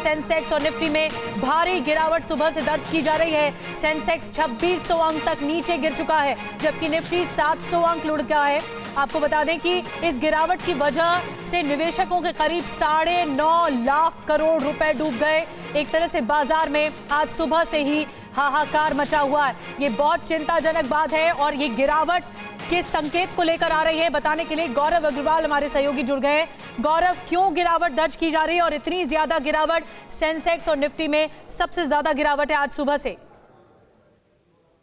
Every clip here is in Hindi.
सेंसेक्स और निफ्टी में भारी गिरावट सुबह से दर्ज की जा रही है। सेंसेक्स 2600 अंक तक नीचे गिर चुका है, जबकि निफ्टी 700 अंक लुढ़का है। आपको बता दें कि इस गिरावट की वजह से निवेशकों के करीब 9.5 लाख करोड़ रुपए डूब गए। एक तरह से बाजार में आज सुबह से ही हाहाकार मचा हुआ है। ये बहुत चिंताजनक बात है और ये गिरावट के संकेत को लेकर आ रही है। बताने के लिए गौरव अग्रवाल हमारे सहयोगी जुड़ गए हैं। गौरव, क्यों गिरावट दर्ज की जा रही है और इतनी ज्यादा गिरावट सेंसेक्स और निफ्टी में सबसे ज्यादा गिरावट है आज सुबह से?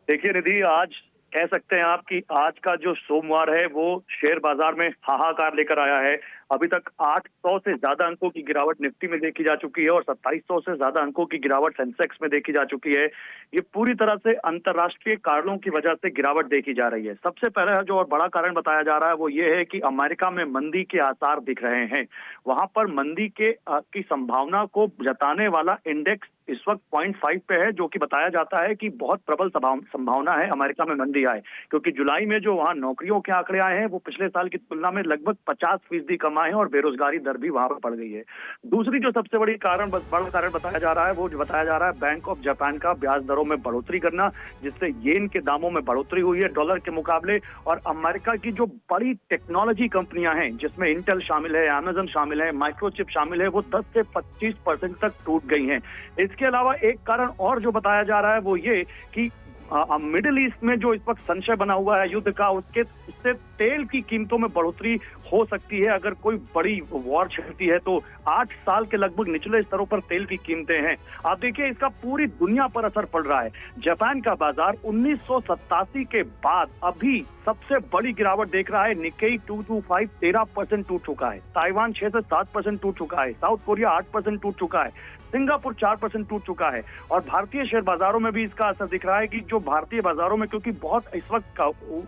देखिए निधि, आज कह सकते हैं आप कि आज का जो सोमवार है वो शेयर बाजार में हाहाकार लेकर आया है। अभी तक 800 से ज्यादा अंकों की गिरावट निफ्टी में देखी जा चुकी है और 2700 से ज्यादा अंकों की गिरावट सेंसेक्स में देखी जा चुकी है। ये पूरी तरह से अंतर्राष्ट्रीय कारणों की वजह से गिरावट देखी जा रही है। सबसे पहला जो और बड़ा कारण बताया जा रहा है वो ये है कि अमेरिका में मंदी के आसार दिख रहे हैं। वहां पर मंदी की संभावना को जताने वाला इंडेक्स इस वक्त 0.5 पे है, जो कि बताया जाता है कि बहुत प्रबल संभावना है अमेरिका में मंदी आए, क्योंकि जुलाई में जो वहां नौकरियों के आंकड़े आए हैं वो पिछले साल की तुलना में लगभग 50% कम आए हैं और बेरोजगारी दर भी वहां पर बढ़ गई है। दूसरी जो सबसे बड़ा कारण बताया जा रहा है वो जो बताया जा रहा है बैंक ऑफ जापान का ब्याज दरों में बढ़ोतरी करना, जिससे येन के दामों में बढ़ोतरी हुई है डॉलर के मुकाबले। और अमेरिका की जो बड़ी टेक्नोलॉजी कंपनियां हैं, जिसमें इंटेल शामिल है, अमेजन शामिल है, माइक्रोचिप शामिल है, वो 10 से 25% तक टूट गई हैं। इसके अलावा एक कारण और जो बताया जा रहा है वो ये कि मिडिल ईस्ट में जो इस वक्त संशय बना हुआ है युद्ध का, उससे तेल की कीमतों में बढ़ोतरी हो सकती है। अगर कोई बड़ी वॉर छिड़ती है तो 8 साल के लगभग निचले स्तरों पर तेल की कीमतें हैं। आप देखिए, इसका पूरी दुनिया पर असर पड़ रहा है। जापान का बाजार 1987 के बाद अभी सबसे बड़ी गिरावट देख रहा है। निक्केई 225 13% टूट चुका है, ताइवान 6 से 7% टूट चुका है, साउथ कोरिया 8% टूट चुका है, सिंगापुर 4% टूट चुका है। और भारतीय शेयर बाजारों में भी इसका असर दिख रहा है कि जो भारतीय बाजारों में, क्योंकि बहुत इस वक्त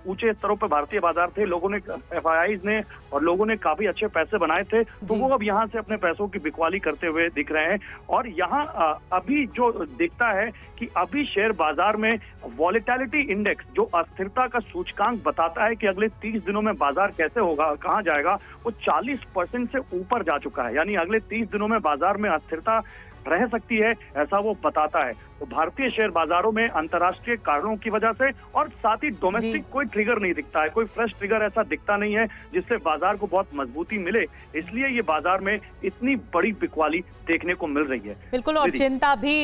ऊंचे स्तरों पर भारतीय बाजार थे, लोगों ने एफआईआईज ने और लोगों ने काफी अच्छे पैसे बनाए थे, तो वो अब यहाँ से अपने पैसों की बिकवाली करते हुए दिख रहे हैं। और यहाँ अभी जो दिखता है कि अभी शेयर बाजार में वॉलेटिलिटी इंडेक्स, जो अस्थिरता का सूचकांक बताता है कि अगले 30 दिनों में बाजार कैसे होगा, कहाँ जाएगा, वो 40% से ऊपर जा चुका है। यानी अगले 30 दिनों में बाजार में अस्थिरता रह सकती है, ऐसा वो बताता है। तो भारतीय शेयर बाजारों में अंतर्राष्ट्रीय कारणों की वजह से और साथ ही डोमेस्टिक कोई ट्रिगर नहीं दिखता है, कोई फ्रेश ट्रिगर ऐसा दिखता नहीं है जिससे बाजार को बहुत मजबूती मिले, इसलिए ये बाजार में इतनी बड़ी बिकवाली देखने को मिल रही है। बिल्कुल, और चिंता भी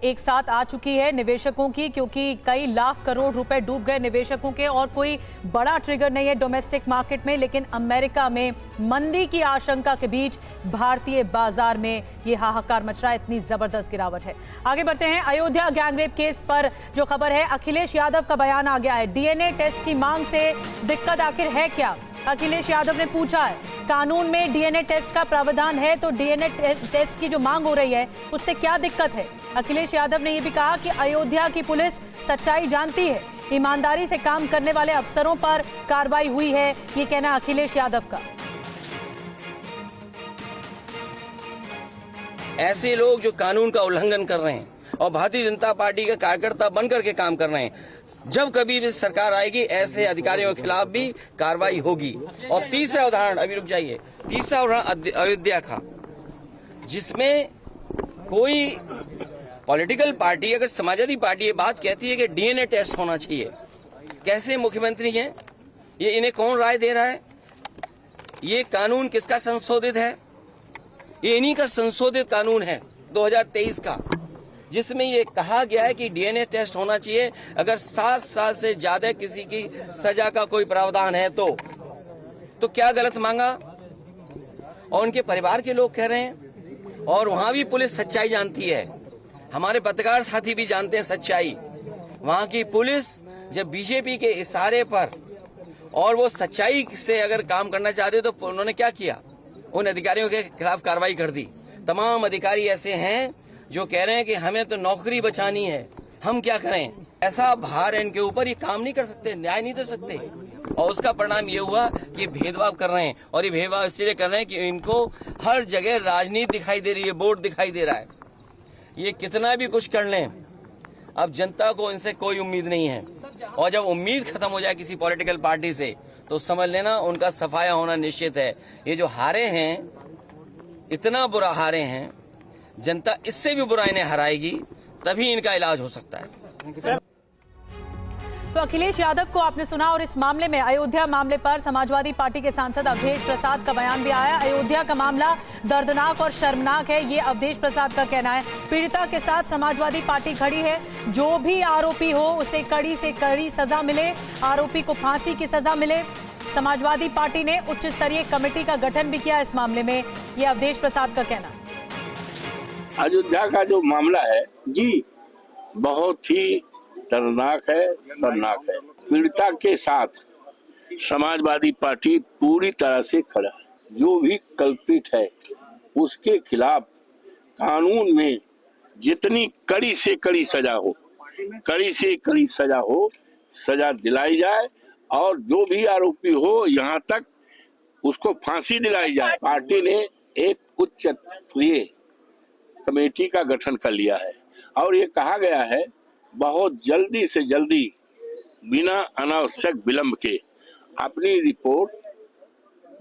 एक साथ आ चुकी है निवेशकों की, क्योंकि कई लाख करोड़ रुपए डूब गए निवेशकों के और कोई बड़ा ट्रिगर नहीं है डोमेस्टिक मार्केट में। लेकिन अमेरिका में मंदी की आशंका के बीच भारतीय बाजार में ये हाहाकार मच रहा है, इतनी जबरदस्त गिरावट है। आगे बढ़ते हैं। अयोध्या गैंगरेप केस पर जो खबर है, अखिलेश यादव का बयान आ गया है। डीएनए टेस्ट की मांग से दिक्कत आखिर है क्या? अखिलेश यादव ने पूछा है। कानून में डीएनए टेस्ट का प्रावधान है, तो डीएनए टेस्ट की जो मांग हो रही है उससे क्या दिक्कत है? अखिलेश यादव ने यह भी कहा कि अयोध्या की पुलिस सच्चाई जानती है, ईमानदारी से काम करने वाले अफसरों पर कार्रवाई हुई है, ये कहना अखिलेश यादव का। ऐसे लोग जो कानून का उल्लंघन कर रहे हैं और भारतीय जनता पार्टी का कार्यकर्ता बनकर के काम कर रहे हैं, जब कभी भी सरकार आएगी ऐसे अधिकारियों के खिलाफ भी कार्रवाई होगी। और तीसरा उदाहरण, अभी रुक जाइए, तीसरा उदाहरण अयोध्या का, जिसमें कोई पॉलिटिकल पार्टी, अगर समाजवादी पार्टी ये बात कहती है कि डीएनए टेस्ट होना चाहिए, कैसे मुख्यमंत्री हैं ये, इन्हें कौन राय दे रहा है? ये कानून किसका संशोधित है? ये इन्हीं का संशोधित कानून है 2023 का, जिसमें ये कहा गया है कि डीएनए टेस्ट होना चाहिए अगर 7 साल से ज्यादा किसी की सजा का कोई प्रावधान है तो क्या गलत मांगा? और उनके परिवार के लोग कह रहे हैं, और वहां भी पुलिस सच्चाई जानती है, हमारे पत्रकार साथी भी जानते हैं सच्चाई। वहां की पुलिस जब बीजेपी के इशारे पर और वो सच्चाई से अगर काम करना चाहते तो उन्होंने क्या किया? उन अधिकारियों के खिलाफ कार्रवाई कर दी। तमाम अधिकारी ऐसे हैं जो कह रहे हैं कि हमें तो नौकरी बचानी है, हम क्या करें? ऐसा भार है इनके ऊपर, ये काम नहीं कर सकते, न्याय नहीं दे सकते। और उसका परिणाम ये हुआ कि भेदभाव कर रहे हैं, और ये भेदभाव इसलिए कर रहे हैं कि इनको हर जगह राजनीति दिखाई दे रही है, वोट दिखाई दे रहा है। ये कितना भी कुछ कर लें, अब जनता को इनसे कोई उम्मीद नहीं है। और जब उम्मीद खत्म हो जाए किसी पॉलिटिकल पार्टी से तो समझ लेना उनका सफाया होना निश्चित है। ये जो हारे हैं, इतना बुरा हारे हैं, जनता इससे भी बुरा इन्हें हराएगी, तभी इनका इलाज हो सकता है। तो अखिलेश यादव को आपने सुना और इस मामले में अयोध्या मामले पर समाजवादी पार्टी के सांसद अवधेश प्रसाद का बयान भी आया। अयोध्या का मामला दर्दनाक और शर्मनाक है, ये अवधेश प्रसाद का कहना है। पीड़िता के साथ समाजवादी पार्टी खड़ी है, जो भी आरोपी हो उसे कड़ी से कड़ी सजा मिले, आरोपी को फांसी की सजा मिले। समाजवादी पार्टी ने उच्च स्तरीय कमेटी का गठन भी किया इस मामले में, ये अवधेश प्रसाद का कहना। अयोध्या का जो मामला है जी बहुत ही दर्दनाक है, शर्मनाक है। पीड़िता के साथ समाजवादी पार्टी पूरी तरह से खड़ा है। जो भी कल्पित है उसके खिलाफ कानून में जितनी कड़ी से कड़ी सजा हो, कड़ी से कड़ी सजा हो, सजा दिलाई जाए और जो भी आरोपी हो यहाँ तक उसको फांसी दिलाई जाए। पार्टी ने एक उच्च स्तरीय कमेटी का गठन कर लिया है और ये कहा गया है बहुत जल्दी से जल्दी बिना अनावश्यक विलंब के अपनी रिपोर्ट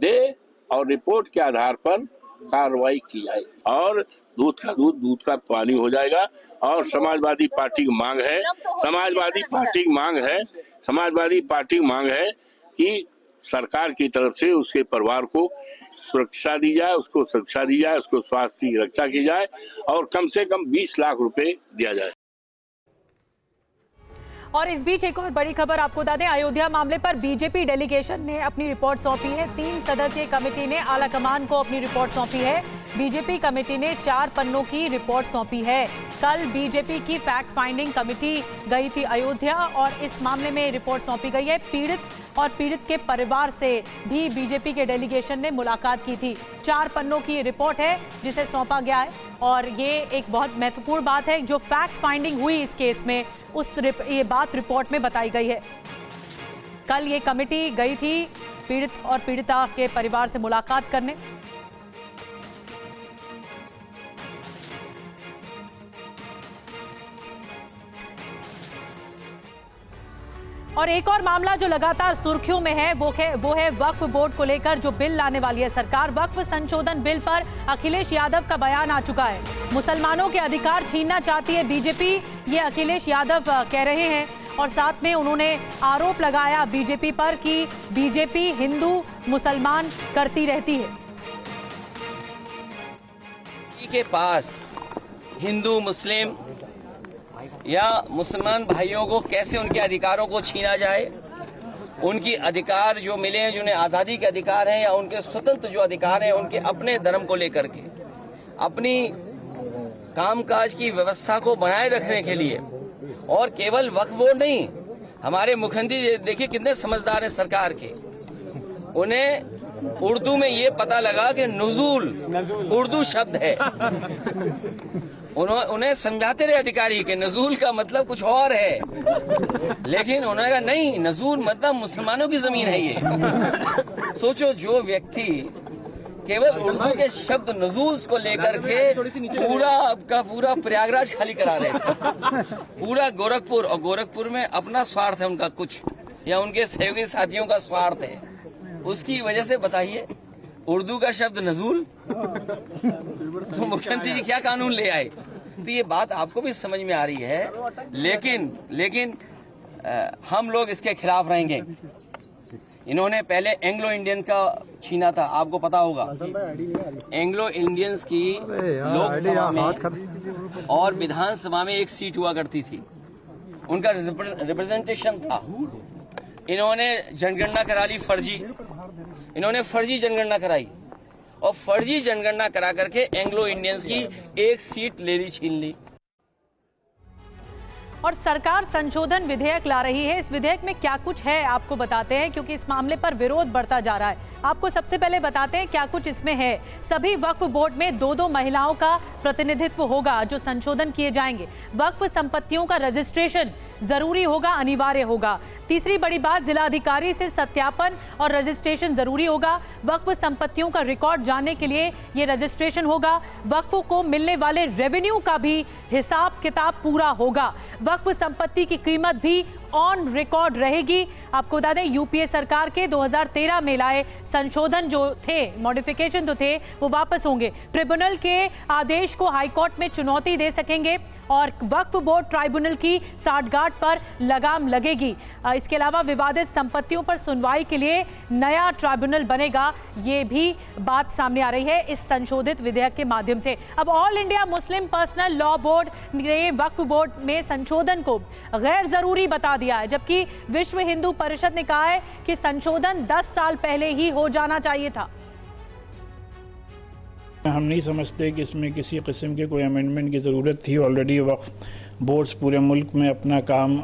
दे और रिपोर्ट के आधार पर कार्रवाई की जाएगी और दूध का दूध, दूध का पानी हो जाएगा। और समाजवादी पार्टी की मांग है, समाजवादी पार्टी की मांग है कि सरकार की तरफ से उसके परिवार को सुरक्षा दी जाए, उसको सुरक्षा दी जाए, उसको स्वास्थ्य की रक्षा की जाए और कम से कम 20 लाख रुपए दिया जाए। और इस बीच एक और बड़ी खबर आपको बता दें, अयोध्या मामले पर बीजेपी डेलीगेशन ने अपनी रिपोर्ट सौंपी है। 3 सदस्यीय कमेटी ने आलाकमान को अपनी रिपोर्ट सौंपी है। बीजेपी कमेटी ने 4 पन्नों की रिपोर्ट सौंपी है। कल बीजेपी की फैक्ट फाइंडिंग कमेटी गई थी अयोध्या और इस मामले में रिपोर्ट सौंपी गई है। पीड़ित और पीड़ित के परिवार से भी बीजेपी के डेलीगेशन ने मुलाकात की थी। 4 पन्नों की रिपोर्ट है जिसे सौंपा गया है और ये एक बहुत महत्वपूर्ण बात है। जो फैक्ट फाइंडिंग हुई इस केस में ये बात रिपोर्ट में बताई गई है। कल ये कमेटी गई थी पीड़ित और पीड़िता के परिवार से मुलाकात करने। और एक और मामला जो लगातार सुर्खियों में है वो है वक्फ बोर्ड को लेकर जो बिल लाने वाली है सरकार। वक्फ संशोधन बिल पर अखिलेश यादव का बयान आ चुका है। मुसलमानों के अधिकार छीनना चाहती है बीजेपी, ये अखिलेश यादव कह रहे हैं और साथ में उन्होंने आरोप लगाया बीजेपी पर कि बीजेपी हिंदू मुसलमान करती रहती है। के पास हिंदू मुस्लिम या मुसलमान भाइयों को कैसे उनके अधिकारों को छीना जाए, उनकी अधिकार जो मिले हैं, जिन्हें आज़ादी के अधिकार हैं या उनके स्वतंत्र जो अधिकार हैं, उनके अपने धर्म को लेकर के अपनी कामकाज की व्यवस्था को बनाए रखने के लिए। और केवल वक्फ बोर्ड नहीं, हमारे मुख्यमंत्री देखिए कितने समझदार हैं सरकार के। उन्हें उर्दू में ये पता लगा कि नुज़ूल उर्दू शब्द है। उन्हें समझाते रहे अधिकारी के नजूल का मतलब कुछ और है, लेकिन उन्होंने कहा नहीं, नजूल मतलब मुसलमानों की जमीन है ये। सोचो, जो व्यक्ति केवल उर्दू के शब्द नजूल को लेकर के पूरा प्रयागराज खाली करा रहे थे, पूरा गोरखपुर, और गोरखपुर में अपना स्वार्थ है उनका कुछ, या उनके सहयोगी साथियों का स्वार्थ है, उसकी वजह से बताइए उर्दू का शब्द नजूल, तो मुख्यमंत्री जी क्या कानून ले आए। तो ये बात आपको भी समझ में आ रही है, लेकिन हम लोग इसके खिलाफ रहेंगे। इन्होंने पहले एंग्लो इंडियन का छीना था, आपको पता होगा। एंग्लो इंडियंस की लोकसभा में और विधानसभा में एक सीट हुआ करती थी, उनका रिप्रेजेंटेशन था। इन्होंने जनगणना करा ली फर्जी, इन्होंने फर्जी जनगणना कराई और फर्जी जनगणना करा करके एंग्लो इंडियंस की एक सीट ले ली, छीन ली। और सरकार संशोधन विधेयक ला रही है। इस विधेयक में क्या कुछ है आपको बताते हैं, क्योंकि इस मामले पर विरोध बढ़ता जा रहा है। आपको सबसे पहले बताते हैं क्या कुछ इसमें है। सभी वक्फ बोर्ड में 2-2 महिलाओं का प्रतिनिधित्व होगा जो संशोधन किए जाएंगे। वक्फ संपत्तियों का रजिस्ट्रेशन जरूरी होगा, अनिवार्य होगा। तीसरी बड़ी बात, जिला अधिकारी से सत्यापन और रजिस्ट्रेशन जरूरी होगा। वक्फ संपत्तियों का रिकॉर्ड जानने के लिए ये रजिस्ट्रेशन होगा। वक्फ को मिलने वाले रेवेन्यू का भी हिसाब किताब पूरा होगा। वक्फ संपत्ति की कीमत भी ऑन रिकॉर्ड रहेगी। आपको बता दें, यूपीए सरकार के 2013 में लाए संशोधन जो थे, मॉडिफिकेशन जो थे, वो वापस होंगे। ट्रिब्यूनल के आदेश को हाईकोर्ट में चुनौती दे सकेंगे और वक्फ बोर्ड ट्राइब्यूनल की साठगांठ पर लगाम लगेगी। इसके अलावा विवादित संपत्तियों पर सुनवाई के लिए नया ट्राइब्यूनल बनेगा, ये भी बात सामने आ रही है इस संशोधित विधेयक के माध्यम से। अब all India Muslim personal law board ने वक्फ बोर्ड में संशोधन को गैर जरूरी बता दिया है, जबकि विश्व हिंदू परिषद ने कहा है कि संशोधन 10 साल पहले ही हो जाना चाहिए था। हम नहीं समझते कि इसमें किसी किस्म के कोई अमेंडमेंट की ज़रूरत थी। ऑलरेडी वक्फ बोर्ड्स पूरे मुल्क में अपना काम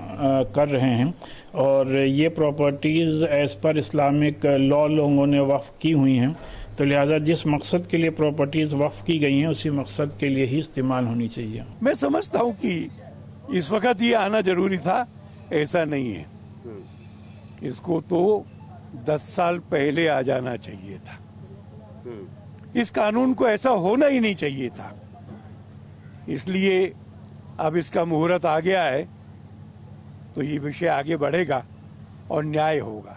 कर रहे हैं और ये properties as per Islamic law लोगों ने वक्फ की हुई हैं, तो लिहाजा जिस मकसद के लिए प्रॉपर्टीज़ वक्फ की गई हैं उसी मकसद के लिए ही इस्तेमाल होनी चाहिए। मैं समझता हूँ कि इस वक्त ये आना जरूरी था, ऐसा नहीं है। इसको तो 10 साल पहले आ जाना चाहिए था। इस कानून को ऐसा होना ही नहीं चाहिए था। इसलिए अब इसका मुहूर्त आ गया है तो ये विषय आगे बढ़ेगा और न्याय होगा।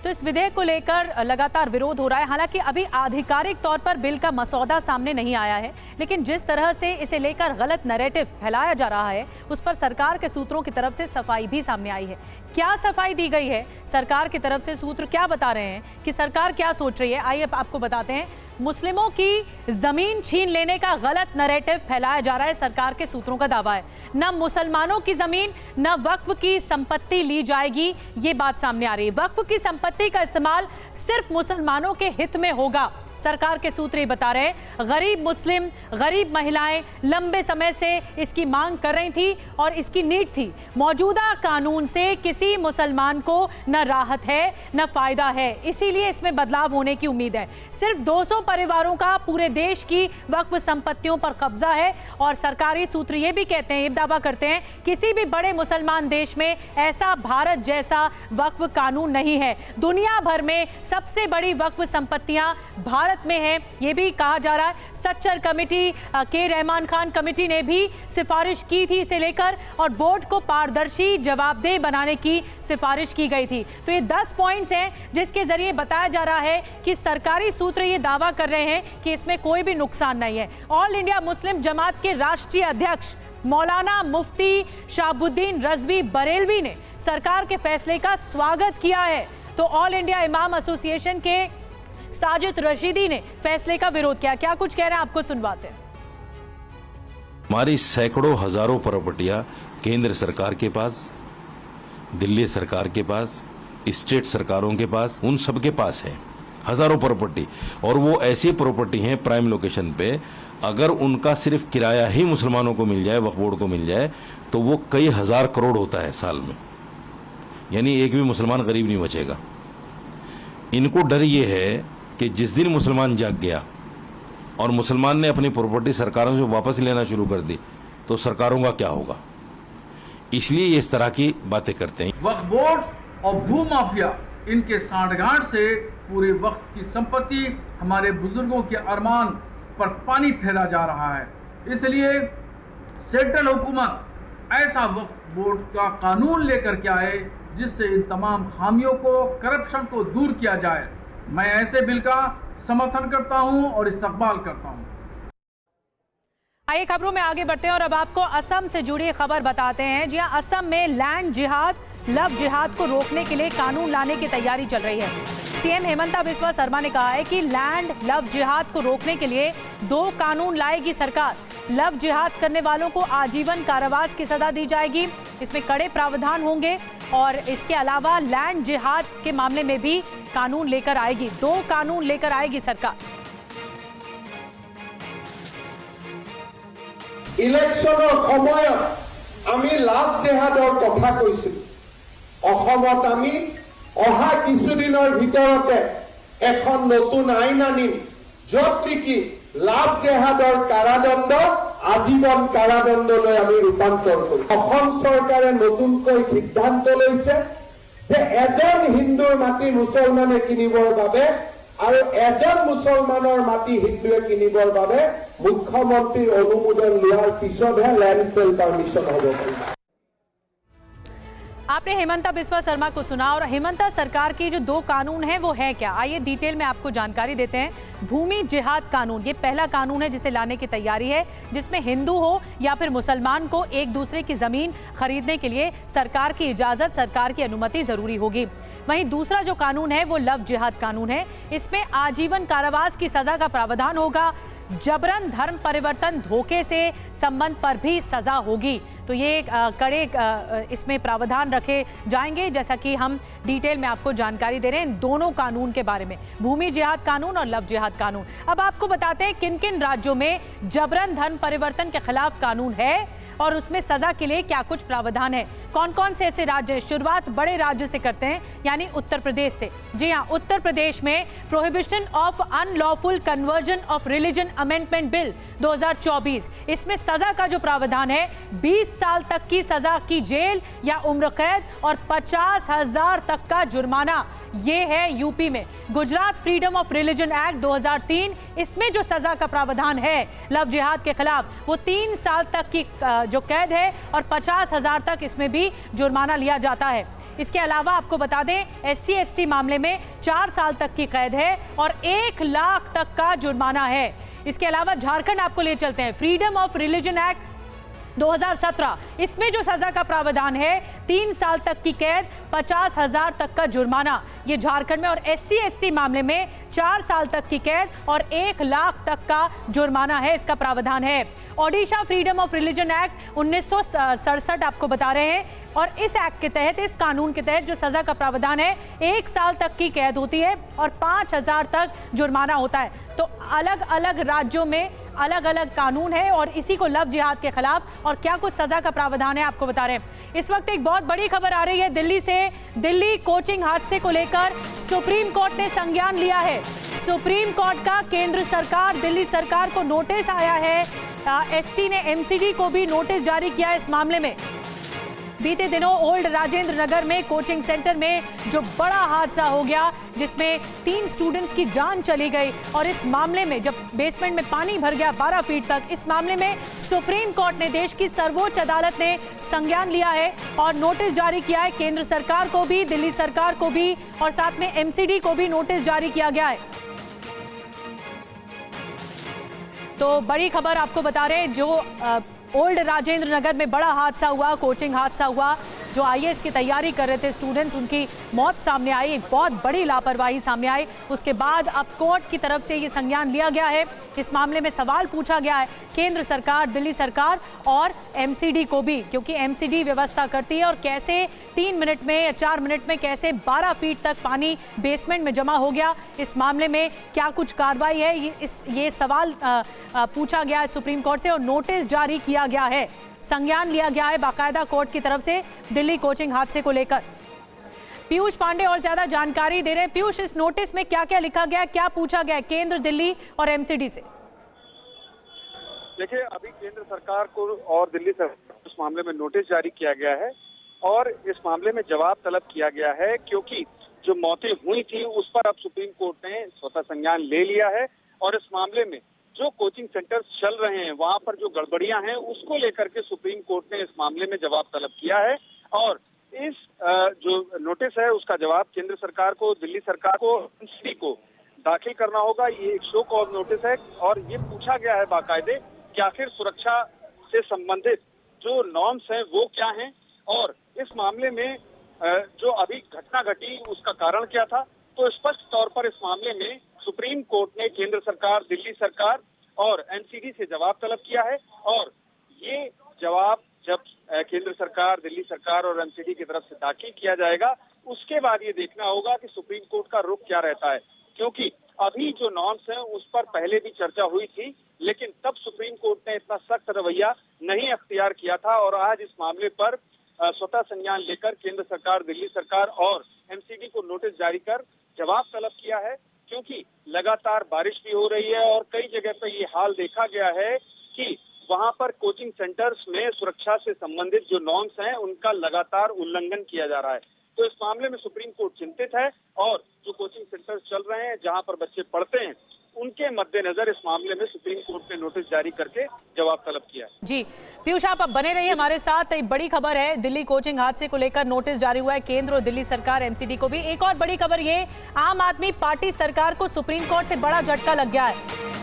तो इस विधेयक को लेकर लगातार विरोध हो रहा है। हालांकि अभी आधिकारिक तौर पर बिल का मसौदा सामने नहीं आया है, लेकिन जिस तरह से इसे लेकर गलत नैरेटिव फैलाया जा रहा है उस पर सरकार के सूत्रों की तरफ से सफाई भी सामने आई है। क्या सफाई दी गई है सरकार की तरफ से, सूत्र क्या बता रहे हैं कि सरकार क्या सोच रही है, आइए आपको बताते हैं। मुस्लिमों की जमीन छीन लेने का गलत नैरेटिव फैलाया जा रहा है, सरकार के सूत्रों का दावा है। न मुसलमानों की जमीन न वक्फ की संपत्ति ली जाएगी, ये बात सामने आ रही है। वक्फ की संपत्ति का इस्तेमाल सिर्फ मुसलमानों के हित में होगा, सरकार के सूत्र ये बता रहे हैं। गरीब मुस्लिम, गरीब महिलाएं लंबे समय से इसकी मांग कर रही थी और इसकी नीड थी। मौजूदा कानून से किसी मुसलमान को न राहत है न फायदा है, इसीलिए इसमें बदलाव होने की उम्मीद है। सिर्फ 200 परिवारों का पूरे देश की वक्फ संपत्तियों पर कब्जा है और सरकारी सूत्र ये भी कहते हैं, ये दावा करते हैं, किसी भी बड़े मुसलमान देश में ऐसा भारत जैसा वक्फ कानून नहीं है। दुनिया भर में सबसे बड़ी वक्फ संपत्तियां भारत में है, ये भी कहा जा रहा है। सच्चर कमेटी, के रहमान खान कमेटी ने भी सिफारिश की थी इसे लेकर और बोर्ड को पारदर्शी जवाबदेह बनाने की सिफारिश की गई थी। तो ये 10 पॉइंट्स हैं जिसके जरिए बताया जा रहा है कि सरकारी सूत्र ये दावा कर रहे हैं कि इसमें कोई भी नुकसान नहीं है। ऑल इंडिया मुस्लिम जमात के राष्ट्रीय अध्यक्ष मौलाना मुफ्ती शाहबुद्दीन रजवी बरेलवी ने सरकार के फैसले का स्वागत किया है, तो ऑल इंडिया इमाम एसोसिएशन के साजिद रशीदी ने फैसले का विरोध किया। क्या कुछ कह रहे हैं आपको सुनवाते हैं। हमारी सैकड़ों हजारों प्रॉपर्टियां केंद्र सरकार के पास, दिल्ली सरकार के पास, स्टेट सरकारों के पास, उन सब के पास है हजारों प्रॉपर्टी। और वो ऐसी प्रॉपर्टी हैं प्राइम लोकेशन पे, अगर उनका सिर्फ किराया ही मुसलमानों को मिल जाए, वक्फ बोर्ड को मिल जाए, तो वो कई हजार करोड़ होता है साल में, यानी एक भी मुसलमान गरीब नहीं बचेगा। इनको डर ये है कि जिस दिन मुसलमान जाग गया और मुसलमान ने अपनी प्रॉपर्टी सरकारों से वापस लेना शुरू कर दी तो सरकारों का क्या होगा, इसलिए ये इस तरह की बातें करते हैं। वक्फ बोर्ड और भू माफिया इनके सांठगांठ से पूरे वक्फ की संपत्ति, हमारे बुजुर्गों के अरमान पर पानी फेरा जा रहा है। इसलिए सेंट्रल हुकूमत ऐसा वक्फ बोर्ड का कानून लेकर के आए जिससे इन तमाम खामियों को, करप्शन को दूर किया जाए। मैं ऐसे बिल का समर्थन करता हूं और इस्तकबाल करता हूं। आइए खबरों में आगे बढ़ते हैं और अब आपको असम से जुड़ी खबर बताते हैं। जी हां, असम में लैंड जिहाद, लव जिहाद को रोकने के लिए कानून लाने की तैयारी चल रही है। सीएम हेमंता बिस्वा शर्मा ने कहा है कि लैंड लव जिहाद को रोकने के लिए 2 कानून लाएगी सरकार। लव जिहाद करने वालों को आजीवन कारावास की सजा दी जाएगी, इसमें कड़े प्रावधान होंगे और इसके अलावा लैंड जिहाद के मामले में भी कानून लेकर आएगी। 2 कानून लेकर आएगी सरकार। इलेक्शনৰ সময়ত আমি লাভ জেহাদৰ কথা কৈছিল। অসমত আমি অহা কিছুদিনৰ ভিতৰতে এখন নতুন আইন আনিম য'ত নেকি লাভ জেহাদৰ কাৰাদণ্ড আজীবন কারাদণ্ডলৈ আমি ৰূপান্তৰ কৰিম। অসম চৰকাৰে নতুনকৈ সিদ্ধান্ত লৈছে যে এজন হিন্দুৰ মাটি মুছলমানে কিনিবৰ বাবে আৰু এজন মুছলমানৰ মাটি হিন্দুৱে কিনিবৰ বাবে মুখ্যমন্ত্ৰীৰ অনুমোদন লোৱাৰ পিছতহে ল্যান্ড সেল পাৰমিশন হ'ব পাৰিব। आपने हेमंता बिस्वा शर्मा को सुना और हेमंता सरकार की जो 2 कानून हैं वो है क्या, आइए डिटेल में आपको जानकारी देते हैं। भूमि जिहाद कानून, ये पहला कानून है जिसे लाने की तैयारी है, जिसमें हिंदू हो या फिर मुसलमान को एक दूसरे की जमीन खरीदने के लिए सरकार की इजाजत, सरकार की अनुमति जरूरी होगी। वहीं दूसरा जो कानून है वो लव जिहाद कानून है, इसमें आजीवन कारावास की सजा का प्रावधान होगा, जबरन धर्म परिवर्तन, धोखे से संबंध पर भी सजा होगी। तो ये कड़े इसमें प्रावधान रखे जाएंगे, जैसा कि हम डिटेल में आपको जानकारी दे रहे हैं दोनों कानून के बारे में, भूमि जिहाद कानून और लव जिहाद कानून। अब आपको बताते हैं किन किन राज्यों में जबरन धर्म परिवर्तन के खिलाफ कानून है और उसमें सजा के लिए क्या कुछ प्रावधान है। कौन कौन से ऐसे राज्य हैं? शुरुआत बड़े राज्य से करते हैं, यानी उत्तर प्रदेश से। जी हाँ, उत्तर प्रदेश में prohibition of unlawful conversion of religion amendment bill 2024, इसमें सजा का जो प्रावधान है 20 साल तक की सजा की जेल या उम्र कैद और 50,000 तक का जुर्माना, ये है यूपी में। Gujarat freedom of religion act 2003, इसमें जो सजा का प्रावधान है लव जिहाद के खिलाफ वो 3 साल तक की जो कैद है और 50,000 तक इसमें भी जुर्माना लिया जाता है। इसके अलावा आपको बता दें SC/ST मामले में 4 साल तक की कैद है और 1 लाख तक का जुर्माना है। इसके अलावा झारखंड आपको ले चलते हैं, फ्रीडम ऑफ रिलीजन एक्ट 2017, इसमें जो सजा का प्रावधान है 3 साल तक की कैद, 50,000 तक का जुर्माना, ये झारखंड में। और SC/ST मामले में 4 साल तक की कैद और 1 लाख तक का जुर्माना है, इसका प्रावधान है। Odisha freedom of religion act 1967 आपको बता रहे हैं, और इस एक्ट के तहत, इस कानून के तहत जो सजा का प्रावधान है 1 साल तक की कैद होती है और 5,000 तक जुर्माना होता है। तो अलग अलग राज्यों में अलग अलग कानून है और इसी को लव जिहाद के खिलाफ और क्या कुछ सजा का प्रावधान है आपको बता रहे हैं। इस वक्त एक बहुत बड़ी खबर आ रही है दिल्ली से। दिल्ली कोचिंग हादसे को लेकर सुप्रीम कोर्ट ने संज्ञान लिया है। सुप्रीम कोर्ट का केंद्र सरकार, दिल्ली सरकार को नोटिस आया है। SC ने MCD को भी नोटिस जारी किया है इस मामले में। बीते दिनों ओल्ड राजेंद्र नगर में कोचिंग सेंटर में जो बड़ा हादसा हो गया, जिसमें 3 स्टूडेंट्स की जान चली गई, और इस मामले में जब बेसमेंट में पानी भर गया 12 फीट तक, इस मामले में सुप्रीम कोर्ट ने, देश की सर्वोच्च अदालत ने संज्ञान लिया है और नोटिस जारी किया है केंद्र सरकार को भी, दिल्ली सरकार को भी, और साथ में MCD को भी नोटिस जारी किया गया है। तो बड़ी खबर आपको बता रहे हैं, जो ओल्ड राजेंद्र नगर में बड़ा हादसा हुआ, कोचिंग हादसा हुआ, जो IAS की तैयारी कर रहे थे स्टूडेंट्स, उनकी मौत सामने आई, एक बहुत बड़ी लापरवाही सामने आई। उसके बाद अब कोर्ट की तरफ से ये संज्ञान लिया गया है। इस मामले में सवाल पूछा गया है केंद्र सरकार, दिल्ली सरकार और MCD को भी, क्योंकि MCD व्यवस्था करती है और कैसे 3 मिनट में या 4 मिनट में कैसे 12 फीट तक पानी बेसमेंट में जमा हो गया, इस मामले में क्या कुछ कार्रवाई है, ये सवाल पूछा गया है सुप्रीम कोर्ट से और नोटिस जारी किया गया है, संज्ञान लिया गया है बाकायदा कोर्ट की तरफ से दिल्ली कोचिंग हादसे को लेकर। पीयूष पांडे और ज्यादा जानकारी दे रहे हैं। पीयूष, इस नोटिस में क्या क्या लिखा गया, क्या पूछा गया केंद्र, दिल्ली और MCD से? देखिए, अभी केंद्र सरकार को और दिल्ली सरकार को इस मामले में नोटिस जारी किया गया है और इस मामले में जवाब तलब किया गया है, क्योंकि जो मौतें हुई थी उस पर अब सुप्रीम कोर्ट ने स्वतः संज्ञान ले लिया है और इस मामले में जो कोचिंग सेंटर्स चल रहे हैं वहां पर जो गड़बड़ियां हैं उसको लेकर के सुप्रीम कोर्ट ने इस मामले में जवाब तलब किया है और इस जो नोटिस है उसका जवाब केंद्र सरकार को, दिल्ली सरकार को, MCD को दाखिल करना होगा। ये एक शो कॉज नोटिस है और ये पूछा गया है बाकायदे कि आखिर सुरक्षा से संबंधित जो नॉर्म्स हैं वो क्या हैं और इस मामले में जो अभी घटना घटी उसका कारण क्या था। तो स्पष्ट तौर पर इस मामले में सुप्रीम कोर्ट ने केंद्र सरकार, दिल्ली सरकार और MCD से जवाब तलब किया है और ये जवाब जब केंद्र सरकार, दिल्ली सरकार और MCD की तरफ से दाखिल किया जाएगा उसके बाद ये देखना होगा कि सुप्रीम कोर्ट का रुख क्या रहता है, क्योंकि अभी जो नॉर्म्स हैं उस पर पहले भी चर्चा हुई थी लेकिन तब सुप्रीम कोर्ट ने इतना सख्त रवैया नहीं अख्तियार किया था और आज इस मामले पर स्वतः संज्ञान लेकर केंद्र सरकार, दिल्ली सरकार और MCD को नोटिस जारी कर जवाब तलब किया है, क्योंकि लगातार बारिश भी हो रही है और कई जगह पर ये हाल देखा गया है कि वहां पर कोचिंग सेंटर्स में सुरक्षा से संबंधित जो नॉर्म्स हैं उनका लगातार उल्लंघन किया जा रहा है। तो इस मामले में सुप्रीम कोर्ट चिंतित है और जो कोचिंग सेंटर्स चल रहे हैं जहां पर बच्चे पढ़ते हैं उनके मद्देनजर इस मामले में सुप्रीम कोर्ट ने नोटिस जारी करके जवाब तलब किया है। जी पीयूष, आप अब बने रहिए हमारे साथ। एक बड़ी खबर है, दिल्ली कोचिंग हादसे को लेकर नोटिस जारी हुआ है केंद्र और दिल्ली सरकार एमसीडी को भी। एक और बड़ी खबर ये, आम आदमी पार्टी सरकार को सुप्रीम कोर्ट से बड़ा झटका लग गया है।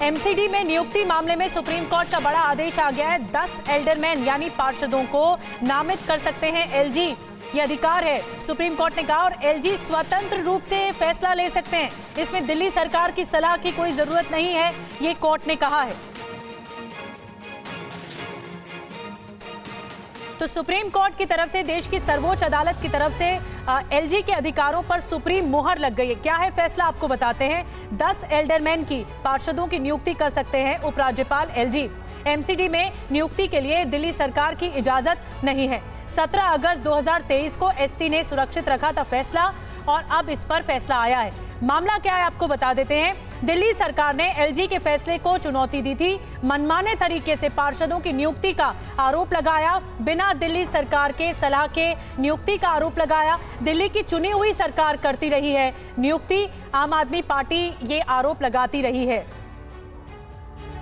एमसीडी में नियुक्ति मामले में सुप्रीम कोर्ट का बड़ा आदेश आ गया है। 10 एल्डरमैन यानी पार्षदों को नामित कर सकते हैं एलजी, ये अधिकार है सुप्रीम कोर्ट ने कहा। और एलजी स्वतंत्र रूप से फैसला ले सकते हैं, इसमें दिल्ली सरकार की सलाह की कोई जरूरत नहीं है, ये कोर्ट ने कहा है। तो सुप्रीम कोर्ट की तरफ से, देश की सर्वोच्च अदालत की तरफ से एलजी के अधिकारों पर सुप्रीम मुहर लग गई है। क्या है फैसला, आपको बताते हैं। 10 एल्डरमैन की पार्षदों की नियुक्ति कर सकते हैं उपराज्यपाल एलजी। एमसीडी में नियुक्ति के लिए दिल्ली सरकार की इजाजत नहीं है। 17 अगस्त 2023 को एससी ने सुरक्षित रखा था फैसला और अब इस पर फैसला आया है। मामला क्या है आपको बता देते हैं। दिल्ली सरकार ने एलजी के फैसले को चुनौती दी थी, मनमाने तरीके से पार्षदों की नियुक्ति का आरोप लगाया, बिना दिल्ली सरकार के सलाह के नियुक्ति का आरोप लगाया। दिल्ली की चुनी हुई सरकार करती रही है नियुक्ति, आम आदमी पार्टी ये आरोप लगाती रही है।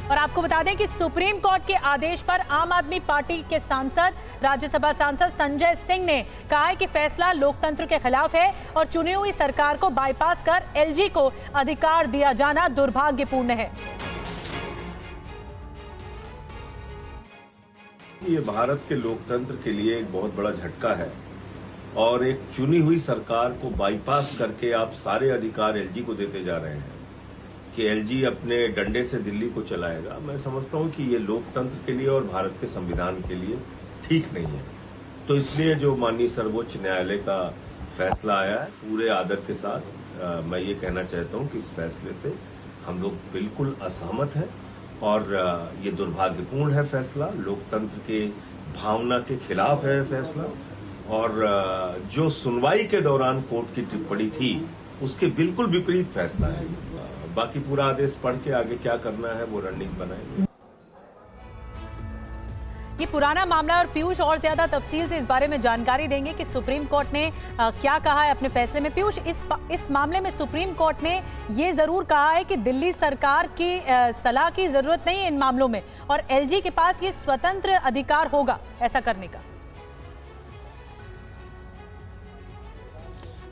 और आपको बता दें कि सुप्रीम कोर्ट के आदेश पर आम आदमी पार्टी के सांसद, राज्यसभा सांसद संजय सिंह ने कहा है कि फैसला लोकतंत्र के खिलाफ है और चुनी हुई सरकार को बाईपास कर एलजी को अधिकार दिया जाना दुर्भाग्यपूर्ण है। ये भारत के लोकतंत्र के लिए एक बहुत बड़ा झटका है और एक चुनी हुई सरकार को बाईपास करके आप सारे अधिकार एलजी को देते जा रहे हैं कि एलजी अपने डंडे से दिल्ली को चलाएगा। मैं समझता हूं कि ये लोकतंत्र के लिए और भारत के संविधान के लिए ठीक नहीं है। तो इसलिए जो माननीय सर्वोच्च न्यायालय का फैसला आया है, पूरे आदर के साथ मैं ये कहना चाहता हूं कि इस फैसले से हम लोग बिल्कुल असहमत हैं और ये दुर्भाग्यपूर्ण है फैसला, लोकतंत्र के भावना के खिलाफ है फैसला और जो सुनवाई के दौरान कोर्ट की टिप्पणी थी उसके बिल्कुल विपरीत फैसला है। बाकी पूरा आदेश पढ़ के आगे क्या करना है वो रणनीति बनाएंगे। ये पुराना मामला और पीयूष और ज्यादा तफसील से इस बारे में जानकारी देंगे कि सुप्रीम कोर्ट ने क्या कहा है अपने फैसले में। पीयूष, इस मामले में सुप्रीम कोर्ट ने ये जरूर कहा है कि दिल्ली सरकार की सलाह की जरूरत नहीं है इन मामलों में और एलजी के पास ये स्वतंत्र अधिकार होगा ऐसा करने का।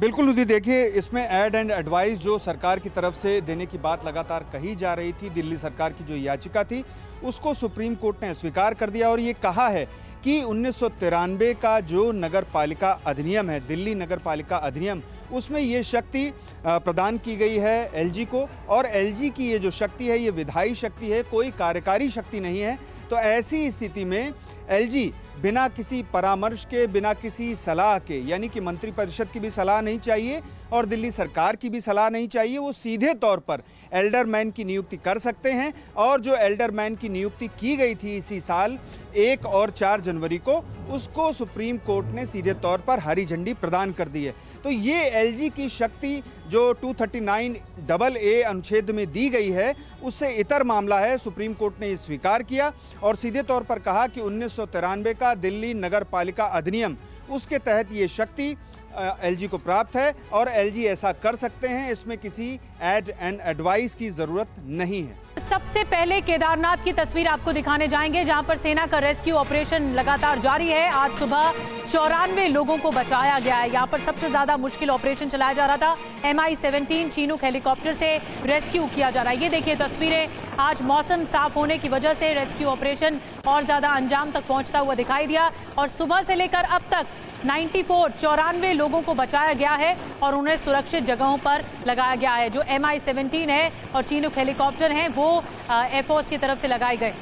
बिल्कुल लुधी, देखिए इसमें ऐड एंड एडवाइस जो सरकार की तरफ से देने की बात लगातार कही जा रही थी, दिल्ली सरकार की जो याचिका थी उसको सुप्रीम कोर्ट ने स्वीकार कर दिया और ये कहा है कि 1993 का जो नगर पालिका अधिनियम है, दिल्ली नगर पालिका अधिनियम, उसमें ये शक्ति प्रदान की गई है एलजी को और एलजी की ये जो शक्ति है ये विधायी शक्ति है, कोई कार्यकारी शक्ति नहीं है। तो ऐसी स्थिति में एलजी बिना किसी परामर्श के, बिना किसी सलाह के, यानी कि मंत्रिपरिषद की भी सलाह नहीं चाहिए और दिल्ली सरकार की भी सलाह नहीं चाहिए, वो सीधे तौर पर एल्डरमैन की नियुक्ति कर सकते हैं। और जो एल्डरमैन की नियुक्ति की गई थी इसी साल 1 और 4 जनवरी को, उसको सुप्रीम कोर्ट ने सीधे तौर पर हरी झंडी प्रदान कर दी है। तो ये एलजी की शक्ति जो 239AA अनुच्छेद में दी गई है उससे इतर मामला है। सुप्रीम कोर्ट ने ये स्वीकार किया और सीधे तौर पर कहा कि 1993 का दिल्ली नगर पालिका अधिनियम, उसके तहत ये शक्ति एलजी को प्राप्त है और एलजी ऐसा कर सकते हैं, इसमें किसी एड एंड एडवाइस की जरूरत नहीं है। सबसे पहले केदारनाथ की तस्वीर आपको दिखाने जाएंगे जहां पर सेना का रेस्क्यू ऑपरेशन लगातार जारी है। आज सुबह 94 लोगों को बचाया गया है। यहां पर सबसे ज्यादा मुश्किल ऑपरेशन चलाया जा रहा था, MI-17 चीनूक हेलीकॉप्टर से रेस्क्यू किया जा रहा है। ये देखिए तस्वीरें, आज मौसम साफ होने की वजह से रेस्क्यू ऑपरेशन और ज्यादा अंजाम तक पहुंचता हुआ दिखाई दिया और सुबह से लेकर अब तक 94 लोगों को बचाया गया है और उन्हें सुरक्षित जगहों पर लगाया गया है। जो MI-17 है और चीनूक हेलीकॉप्टर हैं वो एयरफोर्स की तरफ से लगाए गए।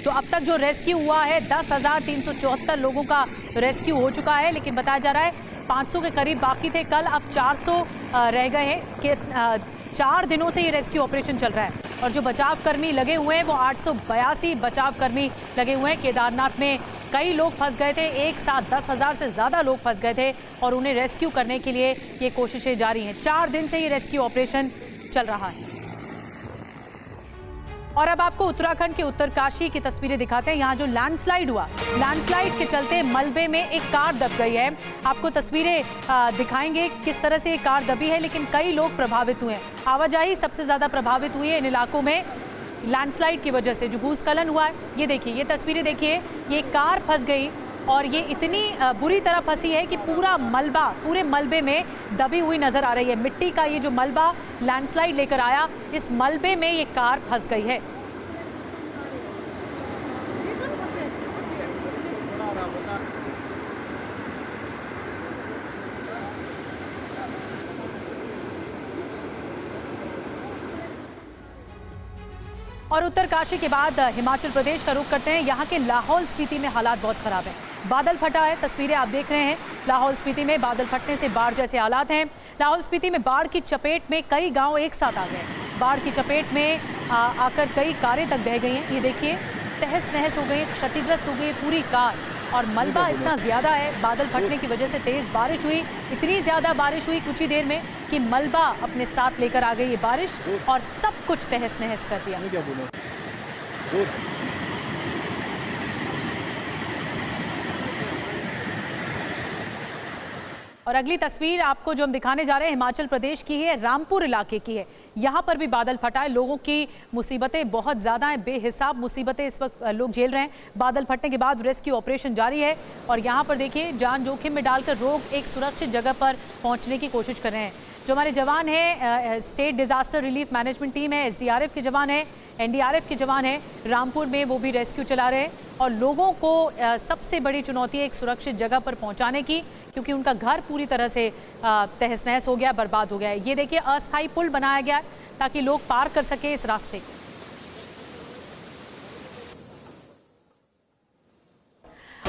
तो अब तक जो रेस्क्यू हुआ है 10,374 लोगों का रेस्क्यू हो चुका है, लेकिन बताया जा रहा है 500 के करीब बाकी थे कल, अब 400 रह गए हैं कि 4 दिनों से ये रेस्क्यू ऑपरेशन चल रहा है। और जो बचाव कर्मी लगे हुए हैं वो 882 बचाव कर्मी लगे हुए हैं। केदारनाथ में कई लोग फंस गए थे, एक साथ 10,000 से ज़्यादा लोग फंस गए थे और उन्हें रेस्क्यू करने के लिए ये कोशिशें जारी हैं। 4 दिन से ये रेस्क्यू ऑपरेशन चल रहा है। और अब आपको उत्तराखंड के उत्तरकाशी की तस्वीरें दिखाते हैं। यहाँ जो लैंडस्लाइड हुआ, लैंडस्लाइड के चलते मलबे में एक कार दब गई है। आपको तस्वीरें दिखाएंगे किस तरह से ये कार दबी है, लेकिन कई लोग प्रभावित हुए हैं। आवाजाही सबसे ज्यादा प्रभावित हुई है इन इलाकों में लैंडस्लाइड की वजह से। जो भूस्खलन हुआ है, ये देखिए, ये तस्वीरें देखिए, ये कार फंस गई और ये इतनी बुरी तरह फंसी है कि पूरा मलबा, पूरे मलबे में दबी हुई नजर आ रही है। मिट्टी का ये जो मलबा लैंडस्लाइड लेकर आया, इस मलबे में ये कार फंस गई है। और उत्तरकाशी के बाद हिमाचल प्रदेश का रुख करते हैं। यहाँ के लाहौल स्पीति में हालात बहुत खराब है। बादल फटा है, तस्वीरें आप देख रहे हैं। लाहौल स्पीति में बादल फटने से बाढ़ जैसे हालात हैं। लाहौल स्पीति में बाढ़ की चपेट में कई गांव एक साथ आ गए। बाढ़ की चपेट में आकर कई कारें तक बह गई हैं। ये देखिए, तहस नहस हो गई, क्षतिग्रस्त हो गई पूरी कार। और मलबा इतना ज़्यादा है, बादल फटने की वजह से तेज़ बारिश हुई, इतनी ज़्यादा बारिश हुई कुछ ही देर में कि मलबा अपने साथ लेकर आ गई ये बारिश और सब कुछ तहस नहस कर दिया। और अगली तस्वीर आपको जो हम दिखाने जा रहे हैं हिमाचल प्रदेश की है, रामपुर इलाके की है। यहाँ पर भी बादल फटा है। लोगों की मुसीबतें बहुत ज़्यादा हैं, बेहिसाब मुसीबतें इस वक्त लोग झेल रहे हैं। बादल फटने के बाद रेस्क्यू ऑपरेशन जारी है और यहाँ पर देखिए, जान जोखिम में डालकर लोग एक सुरक्षित जगह पर पहुँचने की कोशिश कर रहे हैं। जो हमारे जवान हैं, state disaster relief management team है, SDRF के जवान हैं, NDRF के जवान हैं, रामपुर में वो भी रेस्क्यू चला रहे हैं। और लोगों को सबसे बड़ी चुनौती है एक सुरक्षित जगह पर पहुंचाने की, क्योंकि उनका घर पूरी तरह से तहस नहस हो गया, बर्बाद हो गया है। ये देखिए, अस्थायी पुल बनाया गया है ताकि लोग पार कर सके इस रास्ते को।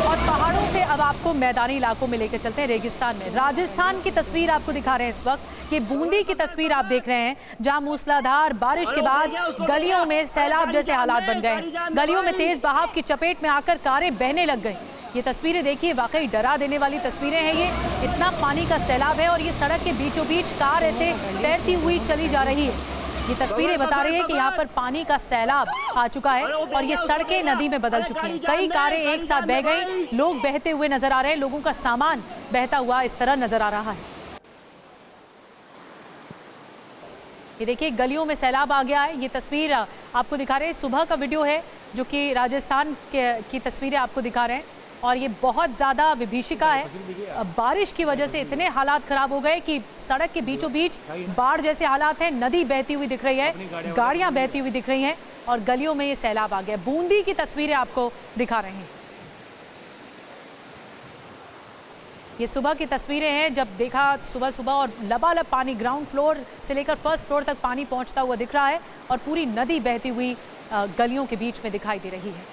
और पहाड़ों से अब आपको मैदानी इलाकों में लेकर चलते हैं, रेगिस्तान में। राजस्थान की तस्वीर आपको दिखा रहे हैं इस वक्त। ये बूंदी की तस्वीर आप देख रहे हैं, जहां मूसलाधार बारिश के बाद गलियों में सैलाब जैसे हालात बन गए हैं। गलियों में तेज बहाव की चपेट में आकर कारें बहने लग गई। ये तस्वीरें देखिए, वाकई डरा देने वाली तस्वीरें हैं। ये इतना पानी का सैलाब है और ये सड़क के बीचों बीच कार ऐसे तैरती हुई चली जा रही है। ये तस्वीरें बता रही है कि यहाँ पर पानी का सैलाब आ चुका है और ये सड़कें नदी में बदल चुकी हैं। कई कारें एक साथ बह गई, लोग बहते हुए नजर आ रहे हैं, लोगों का सामान बहता हुआ इस तरह नजर आ रहा है। ये देखिए, गलियों में सैलाब आ गया है। ये तस्वीर आपको दिखा रहे हैं, सुबह का वीडियो है जो कि राजस्थान की तस्वीरें आपको दिखा रहे हैं। और ये बहुत ज़्यादा विभीषिका है। बारिश की वजह से इतने हालात खराब हो गए कि सड़क के बीचों बीच बाढ़ जैसे हालात हैं। नदी बहती हुई दिख रही है, गाड़ियां बहती हुई दिख रही हैं और गलियों में ये सैलाब आ गया। बूंदी की तस्वीरें आपको दिखा रहे हैं। ये सुबह की तस्वीरें हैं, जब देखा सुबह सुबह, और लबालब पानी ग्राउंड फ्लोर से लेकर फर्स्ट फ्लोर तक पानी पहुंचता हुआ दिख रहा है और पूरी नदी बहती हुई गलियों के बीच में दिखाई दे रही है।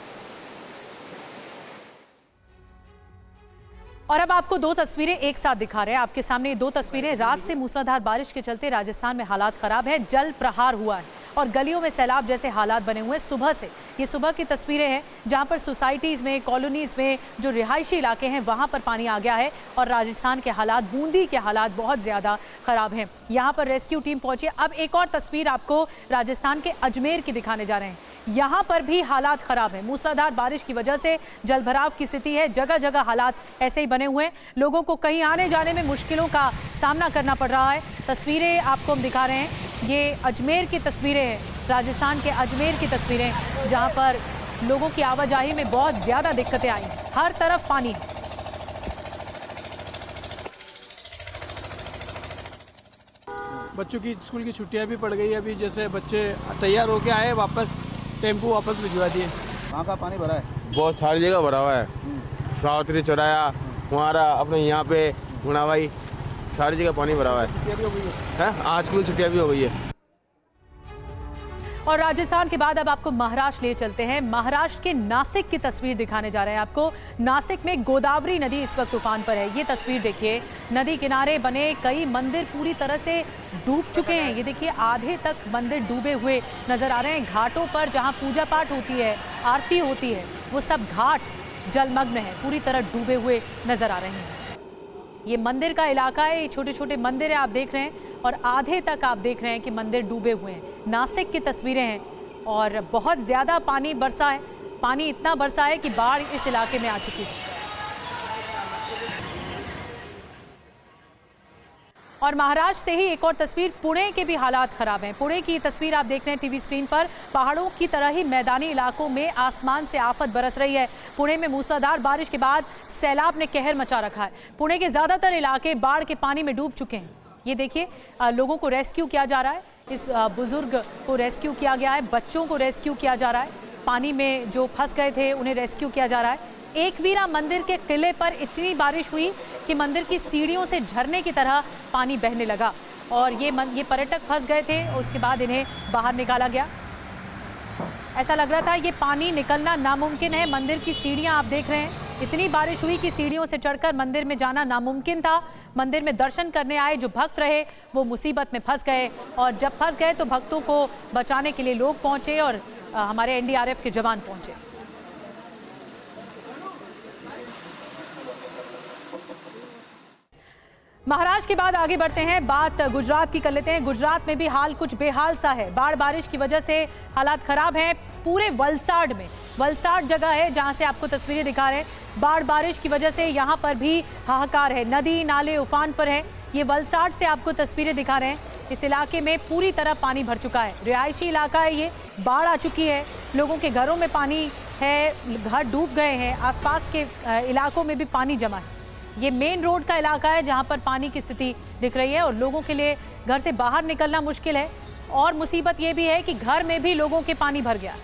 और अब आपको दो तस्वीरें एक साथ दिखा रहे हैं आपके सामने। दो तस्वीरें, रात से मूसलाधार बारिश के चलते राजस्थान में हालात खराब है, जल प्रहार हुआ है और गलियों में सैलाब जैसे हालात बने हुए हैं सुबह से। ये सुबह की तस्वीरें हैं जहां पर सोसाइटीज़ में, कॉलोनीज़ में जो रिहायशी इलाके हैं वहां पर पानी आ गया है और राजस्थान के हालात, बूंदी के हालात बहुत ज़्यादा ख़राब हैं। यहाँ पर रेस्क्यू टीम पहुंची। अब एक और तस्वीर आपको राजस्थान के अजमेर की दिखाने जा रहे हैं। यहाँ पर भी हालात ख़राब हैं। मूसलाधार बारिश की वजह से जलभराव की स्थिति है, जगह जगह हालात ऐसे ही बने हुए हैं। लोगों को कहीं आने जाने में मुश्किलों का सामना करना पड़ रहा है। तस्वीरें आपको हम दिखा रहे हैं, ये अजमेर की तस्वीरें हैं, राजस्थान के अजमेर की तस्वीरें, जहाँ पर लोगों की आवाजाही में बहुत ज़्यादा दिक्कतें आई। हर तरफ पानी है। बच्चों की स्कूल की छुट्टियां भी पड़ गई। अभी जैसे बच्चे तैयार होके आए, वापस टेम्पो वापस भिजवा दिए। वहाँ का पानी भरा है, बहुत सारी जगह भरा हुआ है। सावत्री चौराया, हमारा अपने यहाँ पे गुणाबाई, सारी जगह पानी भरा हुआ है। आज की छुट्टियाँ भी हो गई है। और राजस्थान के बाद अब आपको महाराष्ट्र ले चलते हैं। महाराष्ट्र के नासिक की तस्वीर दिखाने जा रहे हैं आपको। नासिक में गोदावरी नदी इस वक्त तूफान पर है। ये तस्वीर देखिए, नदी किनारे बने कई मंदिर पूरी तरह से डूब चुके हैं। ये देखिए, आधे तक मंदिर डूबे हुए नजर आ रहे हैं। घाटों पर जहां पूजा पाठ होती है, आरती होती है, वो सब घाट जलमग्न है, पूरी तरह डूबे हुए नजर आ रहे हैं। ये मंदिर का इलाका है, ये छोटे छोटे मंदिर है आप देख रहे हैं और आधे तक आप देख रहे हैं कि मंदिर डूबे हुए हैं। नासिक की तस्वीरें हैं और बहुत ज़्यादा पानी बरसा है। पानी इतना बरसा है कि बाढ़ इस इलाके में आ चुकी है। और महाराष्ट्र से ही एक और तस्वीर, पुणे के भी हालात खराब हैं। पुणे की तस्वीर आप देख रहे हैं टीवी स्क्रीन पर। पहाड़ों की तरह ही मैदानी इलाकों में आसमान से आफत बरस रही है। पुणे में मूसलाधार बारिश के बाद सैलाब ने कहर मचा रखा है। पुणे के ज्यादातर इलाके बाढ़ के पानी में डूब चुके हैं। ये देखिए, लोगों को रेस्क्यू किया जा रहा है। इस बुजुर्ग को रेस्क्यू किया गया है, बच्चों को रेस्क्यू किया जा रहा है। पानी में जो फंस गए थे उन्हें रेस्क्यू किया जा रहा है। एकवीरा मंदिर के किले पर इतनी बारिश हुई कि मंदिर की सीढ़ियों से झरने की तरह पानी बहने लगा और ये पर्यटक फंस गए थे। उसके बाद इन्हें बाहर निकाला गया। ऐसा लग रहा था ये पानी निकलना नामुमकिन है। मंदिर की सीढ़ियां आप देख रहे हैं, इतनी बारिश हुई कि सीढ़ियों से चढ़कर मंदिर में जाना नामुमकिन था। मंदिर में दर्शन करने आए जो भक्त रहे वो मुसीबत में फंस गए और जब फंस गए तो भक्तों को बचाने के लिए लोग पहुंचे और हमारे एनडीआरएफ के जवान पहुंचे। महाराष्ट्र के बाद आगे बढ़ते हैं, बात गुजरात की कर लेते हैं। गुजरात में भी हाल कुछ बेहाल सा है। बाढ़ बारिश की वजह से हालात खराब हैं पूरे वलसाड में। वलसाड जगह है जहां से आपको तस्वीरें दिखा रहे हैं। बाढ़ बारिश की वजह से यहां पर भी हाहाकार है। नदी नाले उफान पर है। ये वलसाड से आपको तस्वीरें दिखा रहे हैं। इस इलाके में पूरी तरह पानी भर चुका है। रिहायशी इलाका है, ये बाढ़ आ चुकी है। लोगों के घरों में पानी है, घर डूब गए हैं। आसपास के इलाकों में भी पानी जमा है। ये मेन रोड का इलाका है जहां पर पानी की स्थिति दिख रही है और लोगों के लिए घर से बाहर निकलना मुश्किल है। और मुसीबत ये भी है कि घर में भी लोगों के पानी भर गया।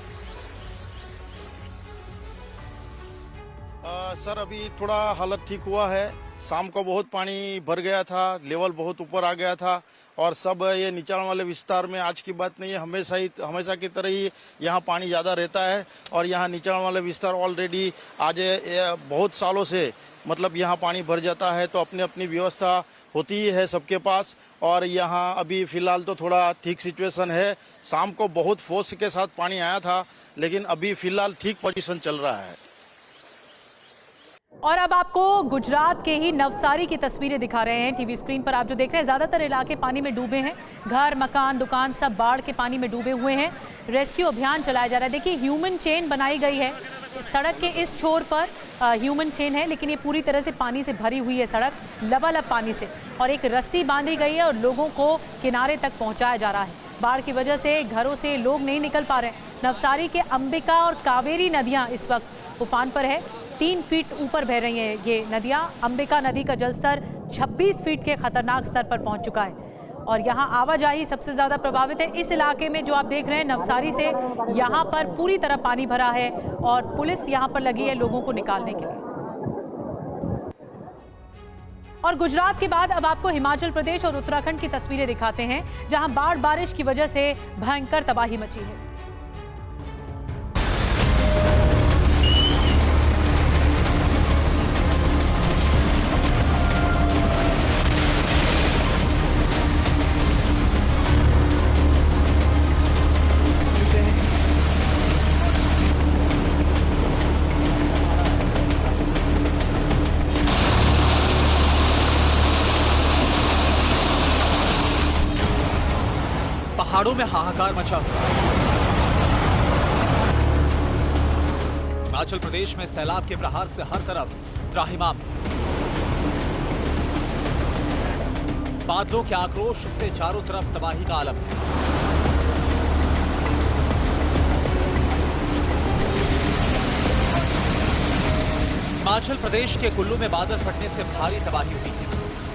सर अभी थोड़ा हालत ठीक हुआ है। शाम को बहुत पानी भर गया था, लेवल बहुत ऊपर आ गया था और सब ये निचाण वाले विस्तार में, आज की बात नहीं है, हमेशा की तरह ही यहाँ पानी ज़्यादा रहता है। और यहाँ निचाण वाले विस्तार ऑलरेडी आज बहुत सालों से मतलब यहाँ पानी भर जाता है तो अपनी अपनी व्यवस्था होती ही है सबके पास। और यहाँ अभी फ़िलहाल तो थोड़ा ठीक सिचुएशन है। शाम को बहुत फोर्स के साथ पानी आया था लेकिन अभी फ़िलहाल ठीक पोजीशन चल रहा है। और अब आपको गुजरात के ही नवसारी की तस्वीरें दिखा रहे हैं टीवी स्क्रीन पर। आप जो देख रहे हैं, ज़्यादातर इलाके पानी में डूबे हैं। घर, मकान, दुकान सब बाढ़ के पानी में डूबे हुए हैं। रेस्क्यू अभियान चलाया जा रहा है। देखिए, ह्यूमन चेन बनाई गई है। सड़क के इस छोर पर ह्यूमन चेन है लेकिन ये पूरी तरह से पानी से भरी हुई है सड़क, लबालब पानी से। और एक रस्सी बांधी गई है और लोगों को किनारे तक पहुंचाया जा रहा है। बाढ़ की वजह से घरों से लोग नहीं निकल पा रहे। नवसारी के अंबिका और कावेरी नदियां इस वक्त उफान पर है। 3 फीट ऊपर बह रही हैं ये नदियां। अंबिका नदी का जलस्तर 26 फीट के खतरनाक स्तर पर पहुंच चुका है और यहाँ आवाजाही सबसे ज़्यादा प्रभावित है। इस इलाके में जो आप देख रहे हैं नवसारी से, यहाँ पर पूरी तरह पानी भरा है और पुलिस यहाँ पर लगी है लोगों को निकालने के लिए। और गुजरात के बाद अब आपको हिमाचल प्रदेश और उत्तराखंड की तस्वीरें दिखाते हैं जहाँ बाढ़ बारिश की वजह से भयंकर तबाही मची है। पहाड़ों में हाहाकार मचा हुआ। हिमाचल प्रदेश में सैलाब के प्रहार से हर तरफ त्राहिमाम। बादलों के आक्रोश से चारों तरफ तबाही का आलम है। हिमाचल प्रदेश के कुल्लू में बादल फटने से भारी तबाही हुई है।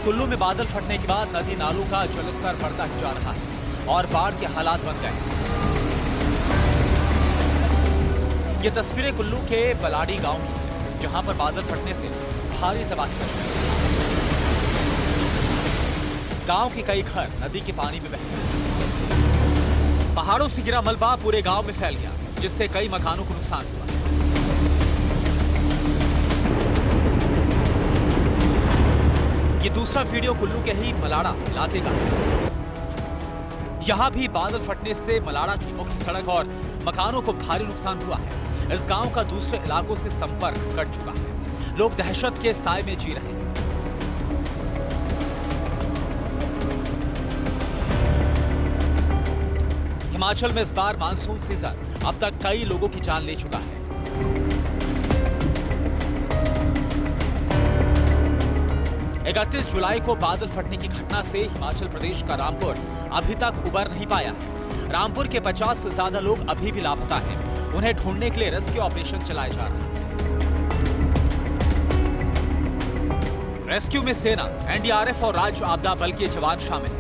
कुल्लू में बादल फटने के बाद नदी नालों का जलस्तर बढ़ता ही जा रहा है और बाढ़ के हालात बन गए। ये तस्वीरें कुल्लू के बलाडी गांव की हैं, जहां पर बादल फटने से भारी तबाही मच गई। गांव के कई घर नदी के पानी में बह गए। पहाड़ों से गिरा मलबा पूरे गांव में फैल गया, जिससे कई मकानों को नुकसान हुआ। ये दूसरा वीडियो कुल्लू के ही मलाड़ा इलाके का है। यहाँ भी बादल फटने से मलाड़ा की मुख्य सड़क और मकानों को भारी नुकसान हुआ है। इस गांव का दूसरे इलाकों से संपर्क कट चुका है। लोग दहशत के साए में जी रहे हैं। हिमाचल में इस बार मानसून सीजन अब तक कई लोगों की जान ले चुका है। 31 जुलाई को बादल फटने की घटना से हिमाचल प्रदेश का रामपुर अभी तक उबर नहीं पाया। रामपुर के 50 से ज्यादा लोग अभी भी लापता हैं। उन्हें ढूंढने के लिए रेस्क्यू ऑपरेशन चलाया जा रहा है। रेस्क्यू में सेना, एनडीआरएफ और राज्य आपदा बल के जवान शामिल हैं।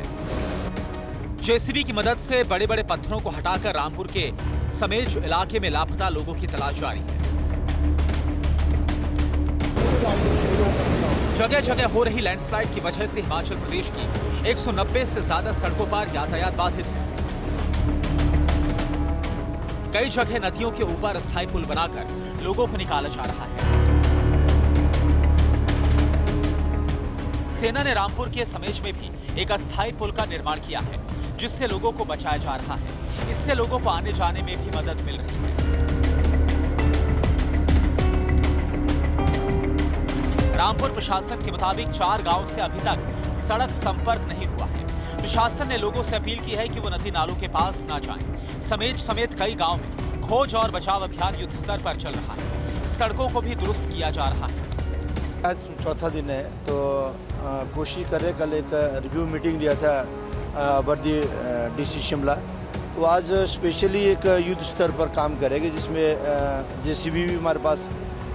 जेसीबी की मदद से बड़े बड़े पत्थरों को हटाकर रामपुर के समेज इलाके में लापता लोगों की तलाश जारी है। जगह जगह हो रही लैंडस्लाइड की वजह से हिमाचल प्रदेश की 190 से ज्यादा सड़कों पर यातायात बाधित है। कई जगह नदियों के ऊपर अस्थायी पुल बनाकर लोगों को निकाला जा रहा है। सेना ने रामपुर के समेज में भी एक अस्थायी पुल का निर्माण किया है, जिससे लोगों को बचाया जा रहा है। इससे लोगों को आने जाने में भी मदद मिल रही है। रामपुर प्रशासन के मुताबिक 4 गांव से अभी तक सड़क संपर्क नहीं हुआ है। प्रशासन ने लोगों से अपील की है कि वो नदी नालों के पास ना जाएं। समेज समेत कई गांव में खोज और बचाव अभियान युद्ध स्तर पर चल रहा है। सड़कों को भी दुरुस्त किया जा रहा है। आज चौथा दिन है, तो कोशिश करें। कल एक रिव्यू मीटिंग लिया था बर्दी डीसी शिमला, तो आज स्पेशली एक युद्ध स्तर पर काम करेंगे, जिसमें जेसीबी भी हमारे पास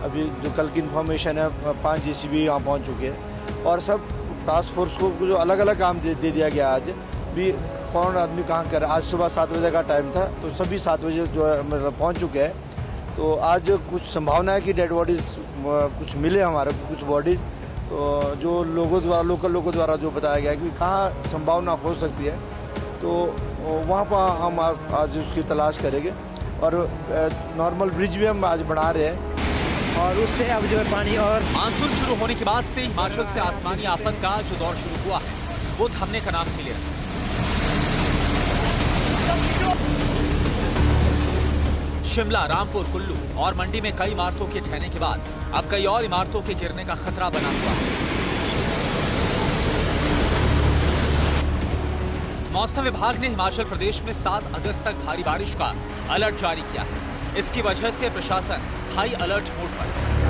अभी जो कल की इन्फॉर्मेशन है 5 जेसीबी यहाँ पहुँच चुके हैं। और सब टास्क फोर्स को जो अलग अलग काम दे दिया गया। आज भी कौन आदमी कहाँ कर, आज सुबह 7 बजे का टाइम था, तो सभी 7 बजे जो है मतलब पहुँच चुके हैं। तो आज कुछ संभावना है कि डेड बॉडीज़ कुछ मिले हमारे को, कुछ बॉडीज़। तो जो लोगों द्वारा, लोकल लोगों द्वारा जो बताया गया कि कहाँ संभावना हो सकती है, तो वहाँ पर हम आज उसकी तलाश करेंगे। और नॉर्मल ब्रिज भी हम आज बना रहे हैं, और उससे अब जो है पानी। और मानसून शुरू होने के बाद से हिमाचल से आसमानी आफत का जो दौर शुरू हुआ है, वो थमने का नाम नहीं ले रहा। शिमला, रामपुर, कुल्लू और मंडी में कई इमारतों के ढहने के बाद अब कई और इमारतों के गिरने का खतरा बना हुआ है। मौसम विभाग ने हिमाचल प्रदेश में 7 अगस्त तक भारी बारिश का अलर्ट जारी किया है। इसकी वजह से प्रशासन हाई अलर्ट मोड पर है।